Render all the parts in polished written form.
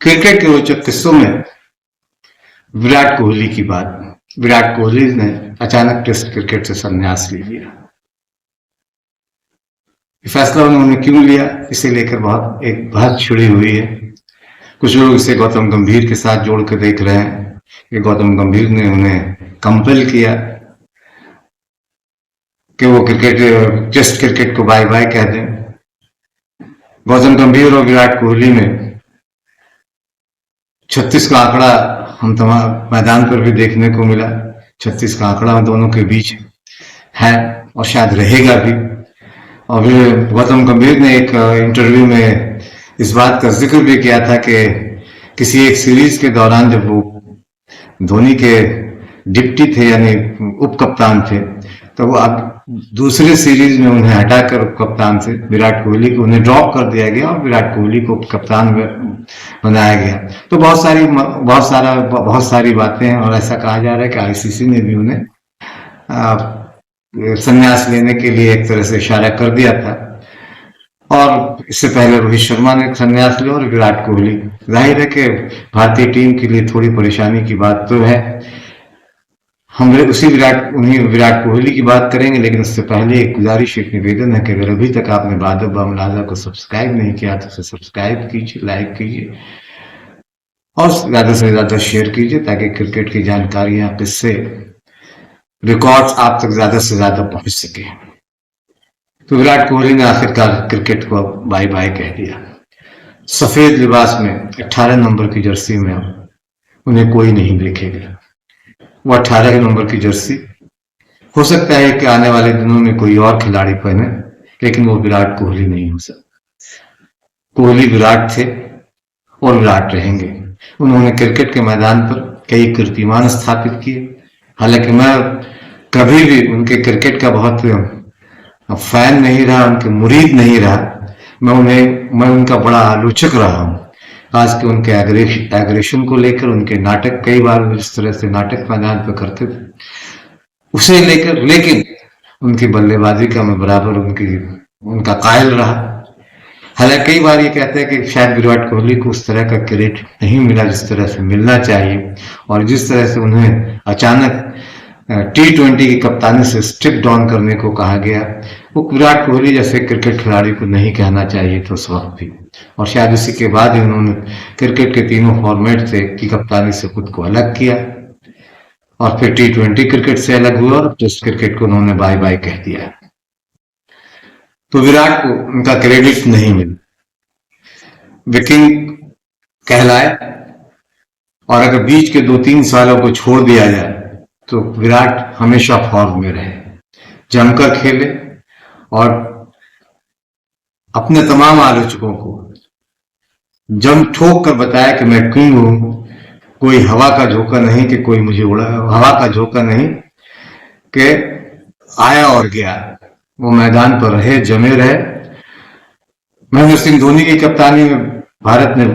Cricket के रोचक किस्सों में विराट कोहली की बात। विराट कोहली ने अचानक टेस्ट क्रिकेट से संन्यास ले लिया। फैसला उन्होंने क्यों लिया, इसे लेकर एक बहस छिड़ी हुई है। कुछ लोग इसे गौतम गंभीर के साथ जोड़ कर देख रहे हैं कि गौतम गंभीर ने उन्हें कंपेल किया कि वो टेस्ट क्रिकेट को बाय बाय कह दें। गौतम गंभीर और विराट कोहली में 36 का आंकड़ा हम तमाम मैदान पर भी देखने को मिला। 36 का आंकड़ा दोनों के बीच है और शायद रहेगा भी। और फिर गौतम गंभीर ने एक इंटरव्यू में इस बात का जिक्र भी किया था कि किसी एक सीरीज के दौरान जब वो धोनी के डिप्टी थे यानी उप कप्तान थे, तो वो अब दूसरे सीरीज में उन्हें हटाकर उप कप्तान से विराट कोहली को उन्हें ड्रॉप कर दिया गया और विराट कोहली को उप कप्तान बनाया गया। तो बहुत सारी बातें हैं और ऐसा कहा जा रहा है कि आईसीसी ने भी उन्हें संन्यास लेने के लिए एक तरह से इशारा कर दिया था। और इससे पहले रोहित शर्मा ने संन्यास लिया और विराट कोहली। जाहिर है कि भारतीय टीम के लिए थोड़ी परेशानी की बात तो है। हम उन्हीं विराट कोहली की बात करेंगे, लेकिन उससे पहले एक गुजारिश, एक निवेदन है कि अगर अभी तक आपने बादब बामलाजा को सब्सक्राइब नहीं किया तो उसे सब्सक्राइब कीजिए, लाइक कीजिए और ज्यादा से ज्यादा शेयर कीजिए ताकि क्रिकेट की जानकारियां, किस्से, रिकॉर्ड्स आप तक ज्यादा से ज्यादा पहुंच सके। तो विराट कोहली ने आखिरकार क्रिकेट को बाय बाय कह दिया। सफेद लिबास में 18 नंबर की जर्सी में उन्हें कोई नहीं देखेगा। वो 18 नंबर की जर्सी हो सकता है कि आने वाले दिनों में कोई और खिलाड़ी पहने, लेकिन वो विराट कोहली नहीं हो सकता। कोहली विराट थे और विराट रहेंगे। उन्होंने क्रिकेट के मैदान पर कई कीर्तिमान स्थापित किए। हालांकि मैं कभी भी उनके क्रिकेट का बहुत फैन नहीं रहा, उनके मुरीद नहीं रहा। मैं उनका बड़ा आलोचक रहा हूं, खास के उनके एग्रेशन को लेकर। उनके नाटक, कई बार जिस तरह से नाटक मैदान पर करते थे उसे लेकर, लेकिन उनकी बल्लेबाजी का मैं बराबर उनका कायल रहा। हालांकि कई बार ये कहते हैं कि शायद विराट कोहली को उस तरह का क्रेडिट नहीं मिला जिस तरह से मिलना चाहिए, और जिस तरह से उन्हें अचानक T20 की कप्तानी से स्टेप डाउन करने को कहा गया, वो विराट कोहली जैसे क्रिकेट खिलाड़ी को नहीं कहना चाहिए था उस वक्त भी। और शायद इसी के बाद ही उन्होंने क्रिकेट के तीनों फॉर्मेट से की कप्तानी से खुद को अलग किया और फिर T20 क्रिकेट से अलग हुआ और टेस्ट क्रिकेट को उन्होंने बाय बाय कह दिया। तो विराट को उनका क्रेडिट नहीं मिला, वे किंग कहलाए। और अगर बीच के 2-3 सालों को छोड़ दिया जाए तो विराट हमेशा फॉर्म में रहे, जमकर खेले और अपने तमाम आलोचकों को जम ठोक कर बताया कि मैं किंग हूं। कोई हवा का झोंका नहीं कि कोई मुझे उड़ा, हवा का झोंका नहीं कि आया और गया। वो मैदान पर रहे, जमे रहे। महेंद्र सिंह धोनी की कप्तानी में भारत ने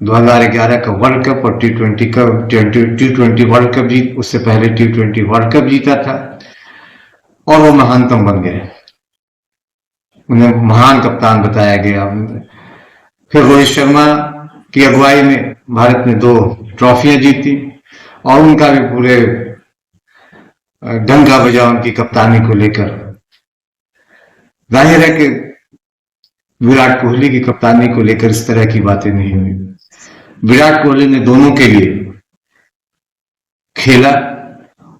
2011 का वर्ल्ड कप और T20 वर्ल्ड कप जीत, उससे पहले T20 वर्ल्ड कप जीता था और वो महानतम बन गए। उन्हें महान कप्तान बताया गया। फिर रोहित शर्मा की अगुवाई में भारत ने 2 ट्रॉफियां जीती और उनका भी पूरे डंका बजा उनकी कप्तानी को लेकर। जाहिर है कि विराट कोहली की कप्तानी को लेकर इस तरह की बातें नहीं हुई। विराट कोहली ने दोनों के लिए खेला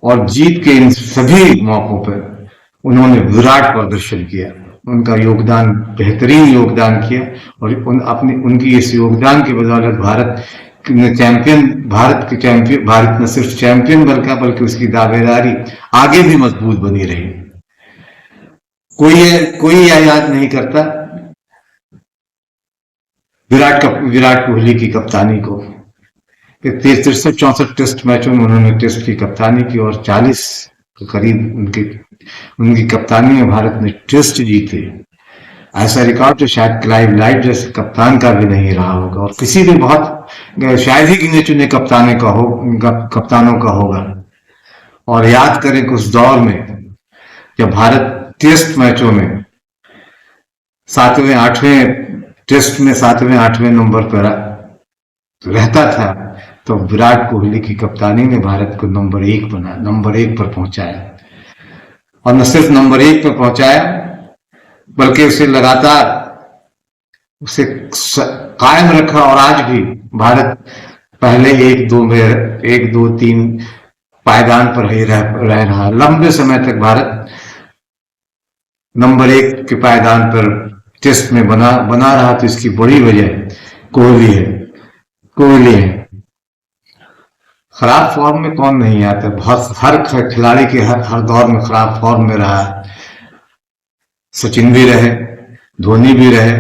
और जीत के इन सभी मौकों पर उन्होंने विराट प्रदर्शन किया। उनका योगदान, बेहतरीन योगदान किया और उनकी इस योगदान की बदौलत भारत न सिर्फ चैंपियन बल्कि उसकी दावेदारी आगे भी मजबूत बनी रही। कोई याद नहीं करता विराट कोहली की कप्तानी को। 63-64 टेस्ट मैचों में उन्होंने टेस्ट की कप्तानी की और 40 के करीब उनकी कप्तानी में भारत ने टेस्ट जीते। ऐसा रिकॉर्ड तो शायद क्लाइव लाइट जैसे कप्तान का भी नहीं रहा होगा और किसी भी बहुत शायद ही गिने चुने कप्तानों का होगा। और याद करें कि उस दौर में जब भारत टेस्ट मैचों में 7वें 8वें टेस्ट में 7वें 8वें नंबर पर रहता था, तो विराट कोहली की कप्तानी ने भारत को नंबर 1 पर पहुंचाया। और न सिर्फ नंबर 1 पर पहुंचाया, बल्कि उसे लगातार उसे कायम रखा। और आज भी भारत पहले 1 2 3 पायदान पर ही रह रहा। लंबे समय तक भारत नंबर 1 के पायदान पर टेस्ट में बना रहा। तो इसकी बड़ी वजह कोहली है। खराब फॉर्म में कौन नहीं आता, बहुत हर खिलाड़ी के हर दौर में खराब फॉर्म में रहा। सचिन भी रहे, धोनी भी रहे,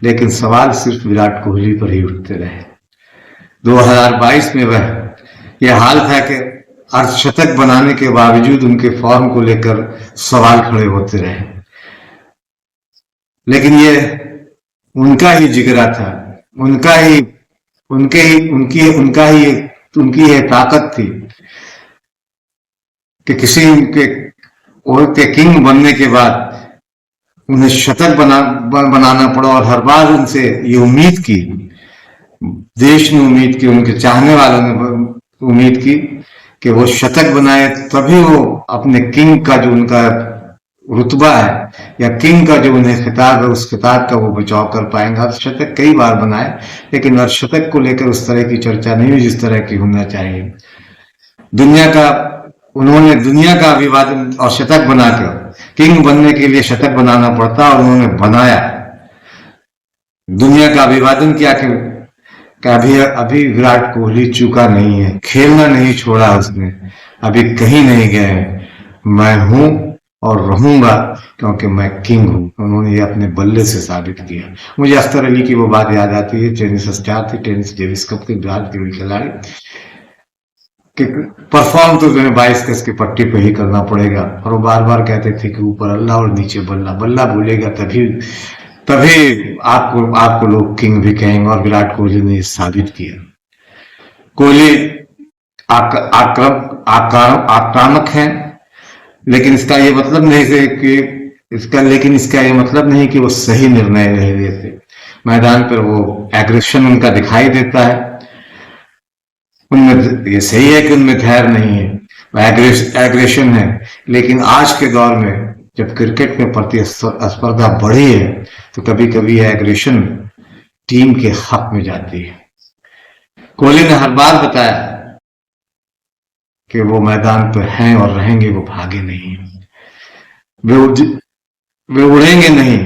लेकिन सवाल सिर्फ विराट कोहली पर ही उठते रहे। 2022 में यह हाल था कि अर्धशतक बनाने के बावजूद उनके फॉर्म को लेकर सवाल खड़े होते रहे। लेकिन ये उनका ही जिगरा था, उनकी ये ताकत थी कि किसी के किंग बनने के बाद उन्हें शतक बनाना पड़ा। और हर बार उनसे ये उम्मीद की, देश ने उम्मीद की, उनके चाहने वालों ने उम्मीद की कि वो शतक बनाए, तभी वो अपने किंग का जो उनका रुतबा है या किंग का जो उन्हें खिताब है, उस खिताब का वो बचाव कर पाएंगे। अर्धशतक कई बार बनाए, लेकिन अर्धशतक को लेकर उस तरह की चर्चा नहीं हुई जिस तरह की होना चाहिए। उन्होंने दुनिया का अभिवादन, और शतक बनाकर किंग बनने के लिए शतक बनाना पड़ता, और उन्होंने बनाया, दुनिया का अभिवादन किया कि अभी विराट कोहली चूका नहीं है, खेलना नहीं छोड़ा उसने, अभी कहीं नहीं गए, मैं हूं और रहूंगा क्योंकि मैं किंग हूं। उन्होंने ये अपने बल्ले से साबित किया। मुझे अख्तर अली की वो बात याद आती है, टेनिस स्टार थे, टेनिस डेविस कप के भारत के खिलाड़ी, कि परफॉर्म तो तुम्हें 22 गज की पट्टी पे ही करना पड़ेगा। और वो बार बार कहते थे कि ऊपर अल्लाह और नीचे बल्ला, बल्ला बोलेगा तभी आपको लोग किंग भी कहेंगे। और विराट कोहली ने साबित किया। कोहली आक्रामक है, लेकिन इसका ये मतलब नहीं कि वो सही निर्णय नहीं लेते। मैदान पर वो एग्रेशन उनका दिखाई देता है, उनमें ये सही है कि उनमें धैर्य नहीं है, एग्रेशन है। लेकिन आज के दौर में जब क्रिकेट में प्रतिस्पर्धा बढ़ी है, तो कभी कभी एग्रेशन टीम के हक में जाती है। कोहली ने हर बार बताया कि वो मैदान पर हैं और रहेंगे, वो भागे नहीं, वे उड़ेंगे नहीं,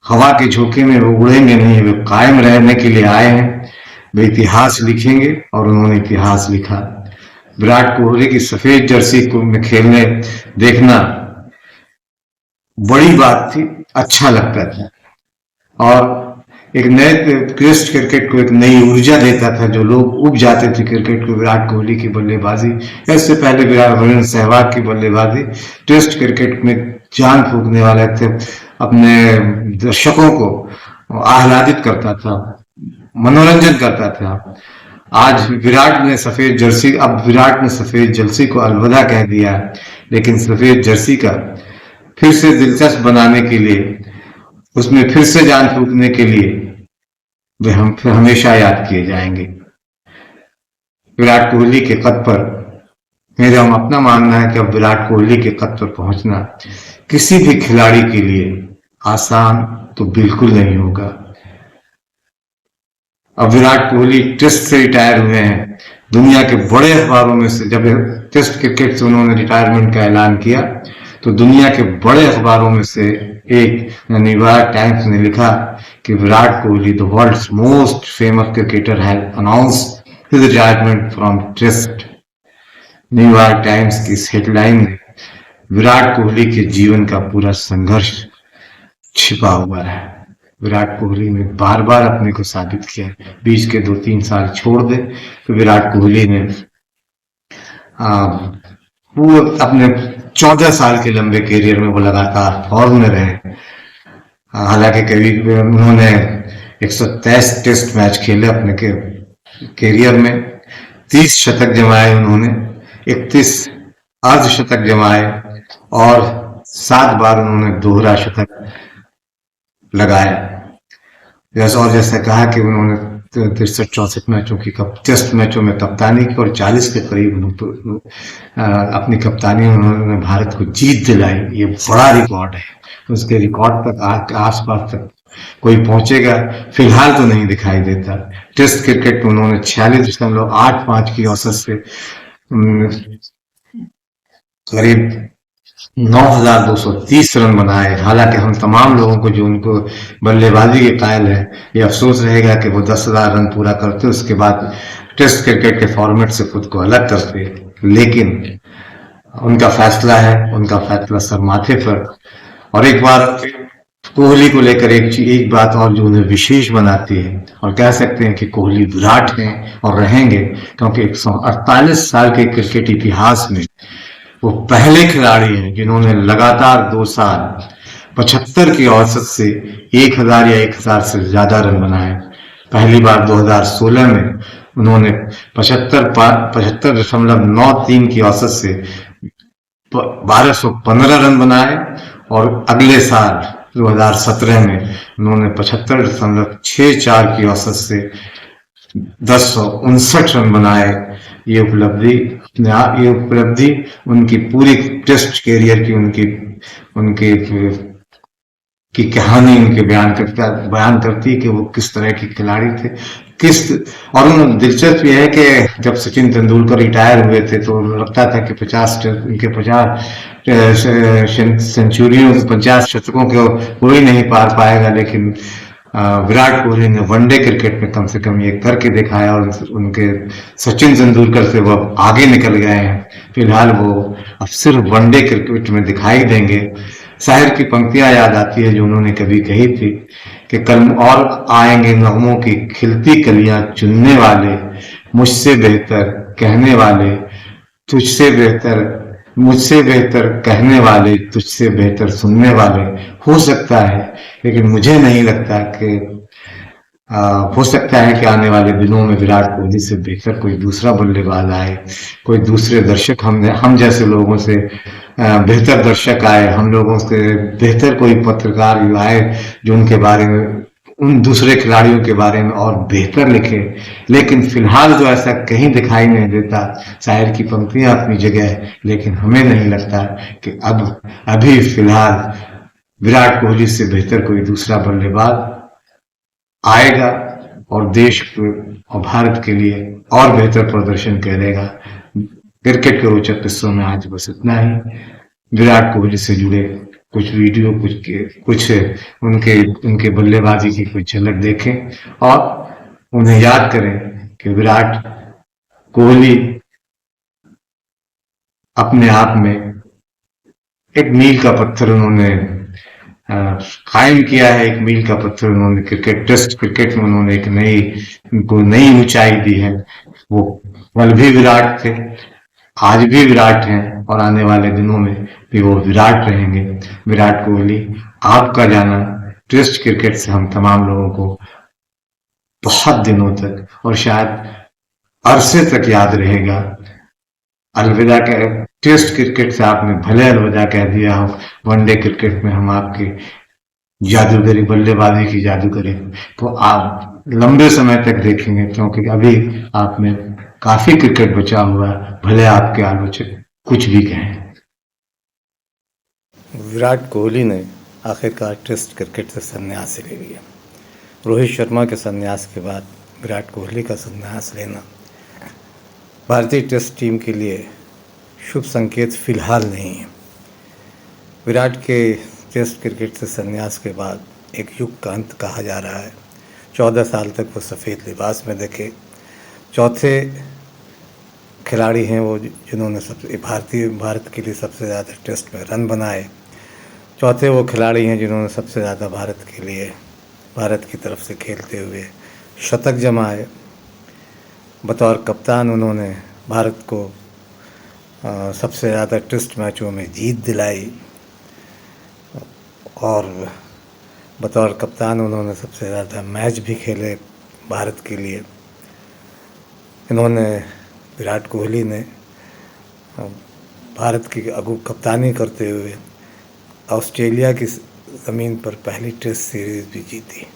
हवा के झोंके में वो उड़ेंगे नहीं, वे कायम रहने के लिए आए हैं। वे इतिहास लिखेंगे, और उन्होंने इतिहास लिखा। विराट कोहली की सफेद जर्सी को में खेलने देखना बड़ी बात थी, अच्छा लगता था, और एक नए टेस्ट क्रिकेट को एक नई ऊर्जा देता था। जो लोग उब जाते थे क्रिकेट को विराट कोहली की बल्लेबाजी, इससे पहले वीरेंद्र सहवाग की बल्लेबाजी टेस्ट क्रिकेट में जान फूंकने वाले थे, अपने दर्शकों को आह्लादित करता था, मनोरंजन करता था। आज विराट ने सफेद जर्सी को अलविदा कह दिया, लेकिन सफेद जर्सी का फिर से दिलचस्प बनाने के लिए, उसमें फिर से जान फूंकने के लिए वे हम फिर हमेशा याद किए जाएंगे। विराट कोहली के कद पर मेरा अपना मानना है कि अब विराट कोहली के कद पर पहुंचना किसी भी खिलाड़ी के लिए आसान तो बिल्कुल नहीं होगा। अब विराट कोहली टेस्ट से रिटायर हुए हैं। दुनिया के बड़े अखबारों में से, जब टेस्ट क्रिकेट से उन्होंने रिटायरमेंट का ऐलान किया, तो दुनिया के बड़े अखबारों में से एक न्यूयॉर्क टाइम्स ने लिखा कि Virat Kohli, the world's most famous cricketer, has announced his retirement from test. New York Times की इस हेडलाइन में विराट कोहली के जीवन का पूरा संघर्ष छिपा हुआ है। विराट कोहली ने बार बार अपने को साबित किया। बीच के 2-3 साल छोड़ दे तो विराट कोहली ने वो अपने 14 साल के लंबे करियर में वो लगातार फॉर्म में रहे। हालांकि कभी उन्होंने 123 टेस्ट मैच खेले अपने करियर में, 30 शतक जमाए उन्होंने, 31 अर्धशतक जमाए, और 7 बार उन्होंने दोहरा शतक लगाया। और जैसे कहा कि उन्होंने 63-64 मैचों की टेस्ट मैचों में कप्तानी की और 40 के करीब अपनी कप्तानी उन्होंने भारत को जीत दिलाई। ये बड़ा रिकॉर्ड है। उसके रिकॉर्ड तक आसपास तक कोई पहुंचेगा फिलहाल तो नहीं दिखाई देता। टेस्ट क्रिकेट में उन्होंने 46.85 की औसत से करीब 9,230 रन बनाए। हालांकि हम तमाम लोगों को जो उनको बल्लेबाजी के कायल है, ये अफसोस रहेगा कि वो 10,000 रन पूरा करते उसके बाद टेस्ट क्रिकेट के फॉर्मेट से खुद को अलग करते। लेकिन उनका फैसला है, उनका फैसला सर माथे पर। और एक बार कोहली को लेकर एक बात और जो उन्हें विशेष बनाती है, और कह सकते हैं कि कोहली विराट हैं और रहेंगे, क्योंकि 148 साल के क्रिकेट इतिहास में वो पहले खिलाड़ी हैं जिन्होंने लगातार 2 साल 75 की औसत से 1,000 या 1,000 से ज्यादा रन बनाए। पहली बार 2016 में उन्होंने 75.93 की औसत से 1215 रन बनाए और अगले साल 2017 में उन्होंने 75.64 की औसत से 1059 रन बनाए। ये उपलब्धि उनकी पूरी टेस्ट कैरियर की उनकी की कहानी उनके बयान करती है कि वो किस तरह के खिलाड़ी थे। और दिलचस्प यह है कि जब सचिन तेंदुलकर रिटायर हुए थे तो लगता था कि 50 सेंचुरियों 50 शतकों को कोई नहीं पार पाएगा, लेकिन विराट कोहली ने वनडे क्रिकेट में कम से कम ये करके दिखाया और उनके सचिन तेंदुलकर से वो आगे निकल गए हैं। फिलहाल वो अब सिर्फ वनडे क्रिकेट में दिखाई देंगे। शायर की पंक्तियां याद आती है जो उन्होंने कभी कही थी कि कल और आएंगे नगमों की खिलती कलियां चुनने वाले, मुझसे बेहतर कहने वाले, तुझसे बेहतर मुझसे बेहतर कहने वाले, तुझसे बेहतर सुनने वाले। हो सकता है, लेकिन मुझे नहीं लगता कि हो सकता है कि आने वाले दिनों में विराट कोहली से बेहतर कोई दूसरा बल्लेबाज आए, कोई दूसरे दर्शक हम जैसे लोगों से बेहतर दर्शक आए, हम लोगों से बेहतर कोई पत्रकार आए जो उनके बारे में, उन दूसरे खिलाड़ियों के बारे में और बेहतर लिखे। लेकिन फिलहाल तो ऐसा कहीं दिखाई नहीं देता। शायर की पंक्तियां अपनी जगह है, लेकिन हमें नहीं लगता कि अभी फिलहाल विराट कोहली से बेहतर कोई दूसरा बल्लेबाज आएगा और देश और भारत के लिए और बेहतर प्रदर्शन करेगा। क्रिकेट के रोचक किस्सों में आज बस इतना ही। विराट कोहली से जुड़े कुछ वीडियो, कुछ उनके बल्लेबाजी की कुछ झलक देखें और उन्हें याद करें कि विराट कोहली अपने आप में एक मील का पत्थर उन्होंने कायम किया है। एक मील का पत्थर उन्होंने टेस्ट क्रिकेट में उन्होंने एक नई ऊंचाई दी है। वो कल भी विराट थे, आज भी विराट हैं और आने वाले दिनों में भी वो विराट रहेंगे। विराट कोहली, आपका जाना टेस्ट क्रिकेट से हम तमाम लोगों को बहुत दिनों तक और शायद अरसे तक याद रहेगा। अलविदा कह टेस्ट क्रिकेट से आपने भले अलविदा कह दिया हो, वनडे क्रिकेट में हम आपकी जादूगरी, बल्लेबाजी की जादूगरी तो आप लंबे समय तक देखेंगे, क्योंकि अभी आप में काफी क्रिकेट बचा हुआ है, भले आपके आलोचक कुछ भी कहें। विराट कोहली ने आखिरकार टेस्ट क्रिकेट से संन्यास ले लिया। रोहित शर्मा के संन्यास के बाद विराट कोहली का संन्यास लेना भारतीय टेस्ट टीम के लिए शुभ संकेत फिलहाल नहीं है। विराट के टेस्ट क्रिकेट से संन्यास के बाद एक युग का अंत कहा जा रहा है। 14 साल तक वो सफ़ेद लिबास में दिखे। चौथे खिलाड़ी हैं वो जिन्होंने भारत के लिए सबसे ज़्यादा टेस्ट में रन बनाए। चौथे वो खिलाड़ी हैं जिन्होंने सबसे ज़्यादा भारत की तरफ से खेलते हुए शतक जमाए। बतौर कप्तान उन्होंने भारत को सबसे ज़्यादा टेस्ट मैचों में जीत दिलाई और बतौर कप्तान उन्होंने सबसे ज़्यादा मैच भी खेले भारत के लिए। विराट कोहली ने भारत की कप्तानी करते हुए ऑस्ट्रेलिया की ज़मीन पर पहली टेस्ट सीरीज़ भी जीती।